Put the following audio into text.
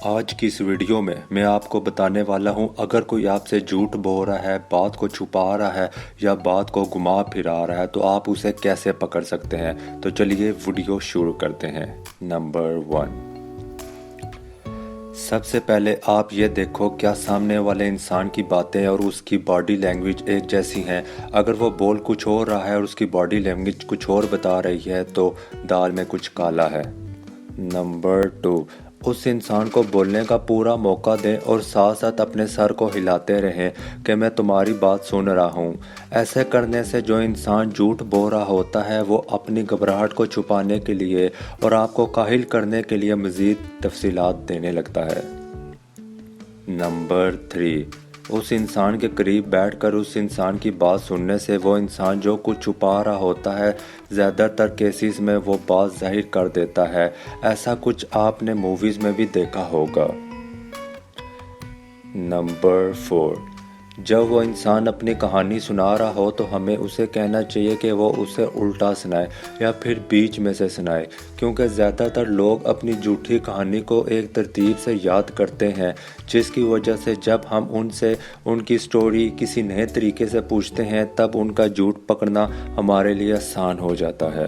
آج کی اس ویڈیو میں میں آپ کو بتانے والا ہوں اگر کوئی آپ سے جھوٹ بول رہا ہے، بات کو چھپا رہا ہے یا بات کو گھما پھرا رہا ہے تو آپ اسے کیسے پکڑ سکتے ہیں۔ تو چلیے ویڈیو شروع کرتے ہیں۔ نمبر 1، سب سے پہلے آپ یہ دیکھو کیا سامنے والے انسان کی باتیں اور اس کی باڈی لینگویج ایک جیسی ہیں۔ اگر وہ بول کچھ اور رہا ہے اور اس کی باڈی لینگویج کچھ اور بتا رہی ہے تو دال میں کچھ کالا ہے۔ نمبر 2، اس انسان کو بولنے کا پورا موقع دیں اور ساتھ ساتھ اپنے سر کو ہلاتے رہیں کہ میں تمہاری بات سن رہا ہوں۔ ایسے کرنے سے جو انسان جھوٹ بول رہا ہوتا ہے وہ اپنی گھبراہٹ کو چھپانے کے لیے اور آپ کو کاہل کرنے کے لیے مزید تفصیلات دینے لگتا ہے۔ نمبر 3، اس انسان کے قریب بیٹھ کر اس انسان کی بات سننے سے وہ انسان جو کچھ چھپا رہا ہوتا ہے زیادہ تر کیسز میں وہ بات ظاہر کر دیتا ہے۔ ایسا کچھ آپ نے موویز میں بھی دیکھا ہوگا۔ نمبر 4، جب وہ انسان اپنی کہانی سنا رہا ہو تو ہمیں اسے کہنا چاہیے کہ وہ اسے الٹا سنائے یا پھر بیچ میں سے سنائے، کیونکہ زیادہ تر لوگ اپنی جھوٹی کہانی کو ایک ترتیب سے یاد کرتے ہیں، جس کی وجہ سے جب ہم ان سے ان کی سٹوری کسی نئے طریقے سے پوچھتے ہیں تب ان کا جھوٹ پکڑنا ہمارے لیے آسان ہو جاتا ہے۔